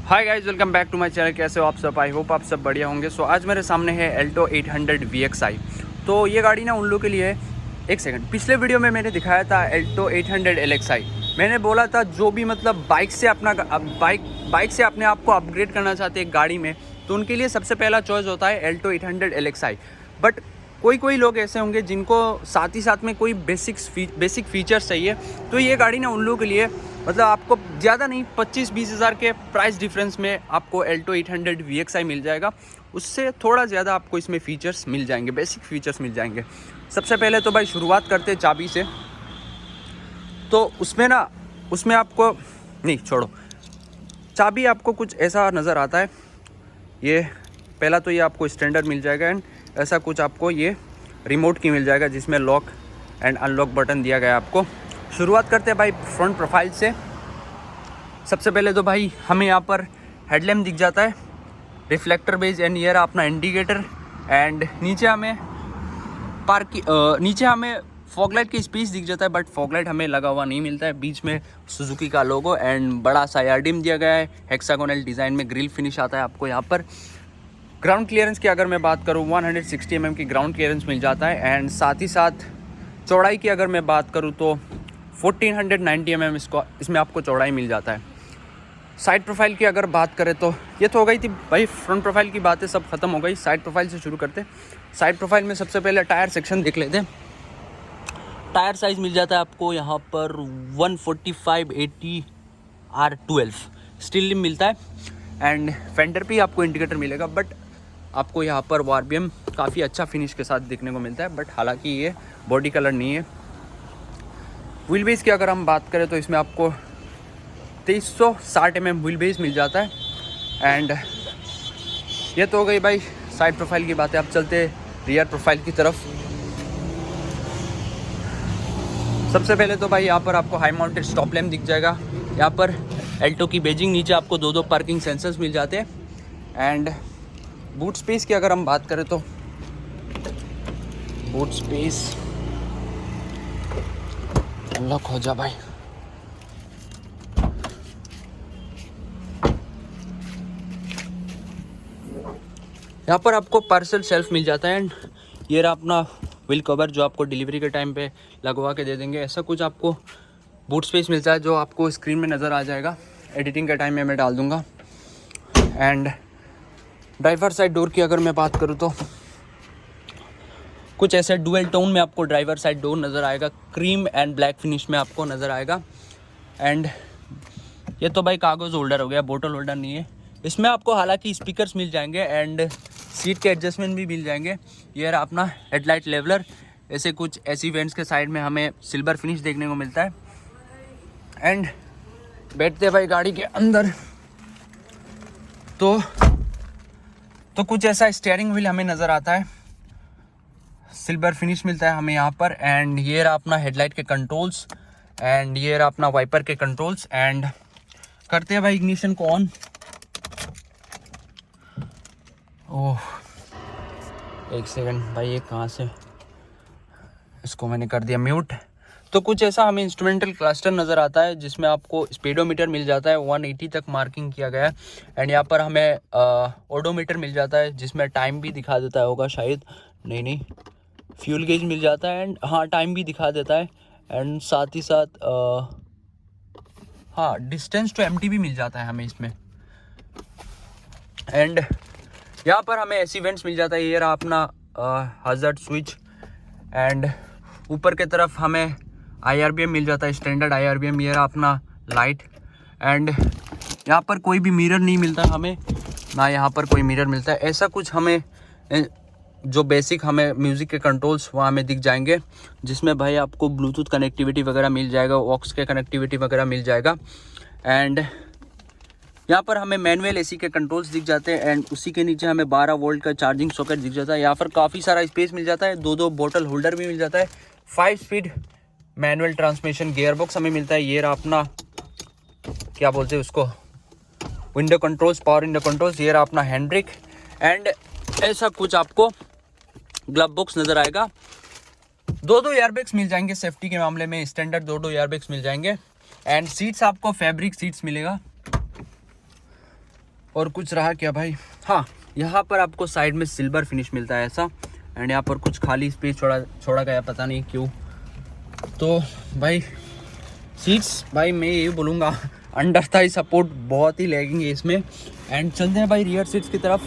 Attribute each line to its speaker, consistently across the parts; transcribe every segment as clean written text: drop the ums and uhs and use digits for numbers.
Speaker 1: Hi guys, welcome back to my channel. कैसे हो आप सब? आई होप आप सब बढ़िया होंगे। सो आज मेरे सामने है एल्टो 800 VXI। तो ये गाड़ी ना उन लोगों के लिए है। एक सेकंड, पिछले वीडियो में मैंने दिखाया था एल्टो 800 LXI। मैंने बोला था जो भी मतलब बाइक से अपने आप को अपग्रेड करना चाहते हैं गाड़ी में, तो उनके लिए सबसे पहला चॉइस होता है एल्टो 800 LXI। बट कोई लोग ऐसे होंगे जिनको साथ ही साथ में कोई बेसिक फीचर्स चाहिए, तो ये गाड़ी ना उन लोगों के लिए मतलब आपको ज़्यादा नहीं 25-20 हज़ार के प्राइस डिफरेंस में आपको एल्टो 800 VXI मिल जाएगा। उससे थोड़ा ज़्यादा आपको इसमें फ़ीचर्स मिल जाएंगे, बेसिक फ़ीचर्स मिल जाएंगे। सबसे पहले तो भाई शुरुआत करते हैं चाबी से। तो उसमें आपको नहीं छोड़ो, चाबी आपको कुछ ऐसा नज़र आता है। ये पहला तो ये आपको स्टैंडर्ड मिल जाएगा, एंड ऐसा कुछ आपको ये रिमोट की मिल जाएगा जिसमें लॉक एंड अनलॉक बटन दिया गया है आपको। शुरुआत करते हैं भाई फ्रंट प्रोफाइल से। सबसे पहले तो भाई हमें यहाँ पर हेडलैम्प दिख जाता है, रिफ्लेक्टर बेस, एंड ये रहा अपना इंडिकेटर। एंड नीचे हमें फॉगलाइट की स्पेस दिख जाता है, बट फॉगलाइट हमें लगा हुआ नहीं मिलता है। बीच में सुजुकी का लोगो एंड बड़ा सा एयरडिम दिया गया है। हेक्सागोनल डिज़ाइन में ग्रिल फिनिश आता है आपको यहाँ पर। ग्राउंड क्लियरेंस की अगर मैं बात करूँ, 160 mm की ग्राउंड क्लियरेंस मिल जाता है। एंड साथ ही साथ चौड़ाई की अगर मैं बात करूँ तो 1490 mm इसमें आपको चौड़ाई मिल जाता है। साइड प्रोफाइल की अगर बात करें तो ये तो हो गई थी भाई, फ्रंट प्रोफाइल की बातें सब खत्म हो गई। साइड प्रोफाइल से शुरू करते। साइड प्रोफाइल में सबसे पहले टायर सेक्शन देख लेते हैं। टायर साइज़ मिल जाता है आपको यहाँ पर 145/80 R12 स्टील रिम मिलता है। एंड फेंडर पे आपको इंडिकेटर मिलेगा, बट आपको यहाँ पर वारबीएम काफ़ी अच्छा फिनिश के साथ देखने को मिलता है, बट हालांकि ये बॉडी कलर नहीं है। व्हील बेस की अगर हम बात करें तो इसमें आपको 2360 mm व्हील बेस मिल जाता है। एंड ये तो हो गई भाई साइड प्रोफाइल की बातें। अब चलते रियर प्रोफाइल की तरफ। सबसे पहले तो भाई यहाँ पर आपको हाई माउंटेड स्टॉप लैम्प दिख जाएगा। यहाँ पर एल्टो की बेजिंग, नीचे आपको दो पार्किंग सेंसर्स मिल जाते हैं। एंड बूट स्पेस की अगर हम बात करें तो बूट स्पेस अनलॉक हो जा भाई। यहाँ पर आपको पार्सल शेल्फ मिल जाता है। एंड ये रहा अपना व्हील कवर जो आपको डिलीवरी के टाइम पे लगवा के दे देंगे। ऐसा कुछ आपको बूट स्पेस मिलता है जो आपको स्क्रीन में नज़र आ जाएगा। एडिटिंग के टाइम में मैं डाल दूँगा। एंड ड्राइवर साइड डोर की अगर मैं बात करूँ तो कुछ ऐसे डुअल टोन में आपको ड्राइवर साइड डोर नज़र आएगा, क्रीम एंड ब्लैक फिनिश में आपको नज़र आएगा। एंड ये तो भाई कागज़ होल्डर हो गया, बोतल होल्डर नहीं है। इसमें आपको हालांकि स्पीकर्स मिल जाएंगे एंड सीट के एडजस्टमेंट भी मिल जाएंगे। ये रहा अपना हेडलाइट लेवलर। ऐसे कुछ ऐसी वेंट्स के साइड में हमें सिल्वर फिनिश देखने को मिलता है। एंड बैठते भाई गाड़ी के अंदर तो कुछ ऐसा स्टीयरिंग व्हील हमें नज़र आता है, सिल्वर फिनिश मिलता है हमें यहाँ पर। एंड ये रहा अपना हेडलाइट के कंट्रोल्स, एंड ये रहा अपना वाइपर के कंट्रोल्स। एंड करते हैं भाई इग्निशन को ऑन। ओह एक सेकंड भाई, ये कहाँ से, इसको मैंने कर दिया म्यूट। तो कुछ ऐसा हमें इंस्ट्रूमेंटल क्लस्टर नज़र आता है जिसमें आपको स्पीडोमीटर मिल जाता है, 180 तक मार्किंग किया गया है। एंड यहाँ पर हमें ओडोमीटर मिल जाता है जिसमें टाइम भी दिखा देता होगा शायद, नहीं फ्यूल गेज मिल जाता है। एंड हाँ, टाइम भी दिखा देता है। एंड साथ ही साथ हाँ, डिस्टेंस टू एम्प्टी भी मिल जाता है हमें इसमें। एंड यहाँ पर हमें ऐसी इवेंट्स मिल जाता है। ये रहा अपना हज़ार्ड स्विच। एंड ऊपर के तरफ हमें IRBM मिल जाता है, स्टैंडर्ड IRBM। ये रहा अपना लाइट। एंड यहाँ पर कोई भी मिरर नहीं मिलता हमें, ना यहाँ पर कोई मिरर मिलता है। ऐसा कुछ हमें जो बेसिक हमें म्यूज़िक के कंट्रोल्स वहाँ हमें दिख जाएंगे, जिसमें भाई आपको ब्लूटूथ कनेक्टिविटी वगैरह मिल जाएगा, ऑक्स के कनेक्टिविटी वगैरह मिल जाएगा। एंड यहाँ पर हमें मैनुअल AC के कंट्रोल्स दिख जाते हैं। एंड उसी के नीचे हमें 12 वोल्ट का चार्जिंग सॉकेट दिख जाता है। यहाँ पर काफ़ी सारा स्पेस मिल जाता है, दो बोतल होल्डर भी मिल जाता है। 5 स्पीड मैनुअल ट्रांसमिशन गियरबॉक्स हमें मिलता है। ये रहा अपना क्या बोलते हैं उसको, window controls, power window controls. ये रहा अपना हैंड ब्रेक। एंड ऐसा कुछ आपको ग्लव बॉक्स नज़र आएगा। दो एयरबैग्स मिल जाएंगे सेफ्टी के मामले में, स्टैंडर्ड दो एयरबैग्स मिल जाएंगे। एंड सीट्स आपको फैब्रिक सीट्स मिलेगा। और कुछ रहा क्या भाई, हाँ यहाँ पर आपको साइड में सिल्वर फिनिश मिलता है ऐसा, एंड यहाँ पर कुछ खाली स्पेस छोड़ा गया, पता नहीं क्यों। तो भाई सीट्स, भाई मैं ये बोलूँगा अंडर थाई सपोर्ट बहुत ही लैगिंग है इसमें। एंड चलते हैं भाई रियर सीट्स की तरफ।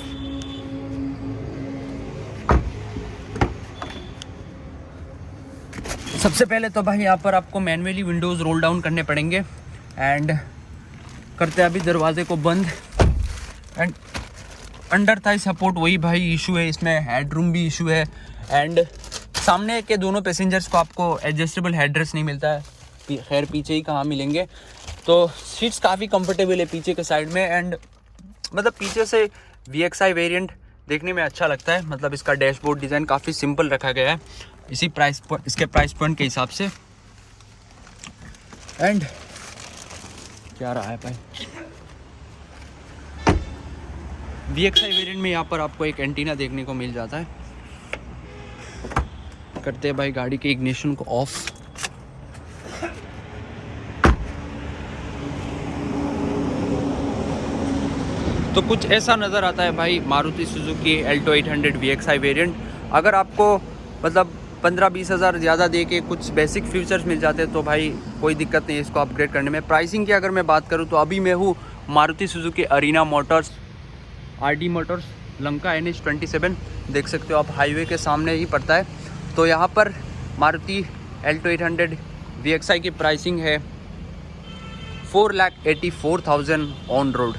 Speaker 1: सबसे पहले तो भाई यहाँ पर आपको मैनुअली विंडोज़ रोल डाउन करने पड़ेंगे, एंड करते हैं अभी दरवाजे को बंद। एंड अंडर थाई सपोर्ट वही भाई इशू है इसमें, हेडरूम भी इशू है। एंड सामने के दोनों पैसेंजर्स को आपको एडजस्टेबल हेडरेस्ट नहीं मिलता है, खैर पीछे ही कहाँ मिलेंगे। तो सीट्स काफ़ी कंफर्टेबल है पीछे के साइड में। एंड मतलब पीछे से VXI वेरिएंट देखने में अच्छा लगता है, मतलब इसका डैशबोर्ड डिज़ाइन काफ़ी सिंपल रखा गया है इसके प्राइस पॉइंट के हिसाब से। एंड क्या रहा है भाई, VXI वेरिएंट में यहाँ पर आपको एक एंटीना देखने को मिल जाता है। करते हैं भाई गाड़ी के इग्निशन को ऑफ। तो कुछ ऐसा नज़र आता है भाई Maruti Suzuki Alto 800 VXI variant. अगर आपको मतलब 15-20 हज़ार ज़्यादा दे के कुछ बेसिक फीचर्स मिल जाते हैं तो भाई कोई दिक्कत नहीं है इसको अपग्रेड करने में। प्राइसिंग की अगर मैं बात करूँ तो अभी मैं हूँ Maruti Suzuki Arena Motors, RD Motors, Lanka NH27, देख सकते हो आप, हाईवे के सामने ही पड़ता है। तो यहाँ पर मारुति एल्टो 800 VXI की प्राइसिंग है 4,84,000 ऑन रोड।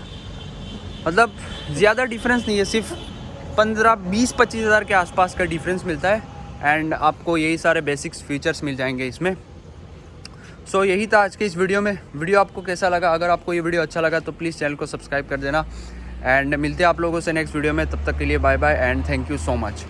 Speaker 1: मतलब ज़्यादा डिफरेंस नहीं है, सिर्फ 15-20-25 हज़ार के आसपास का डिफरेंस मिलता है। एंड आपको यही सारे बेसिक्स फीचर्स मिल जाएंगे इसमें। सो यही था आज के इस वीडियो में। वीडियो आपको कैसा लगा? अगर आपको ये वीडियो अच्छा लगा तो प्लीज़ चैनल को सब्सक्राइब कर देना। एंड मिलते हैं आप लोगों से नेक्स्ट वीडियो में, तब तक के लिए bye bye and thank you so much.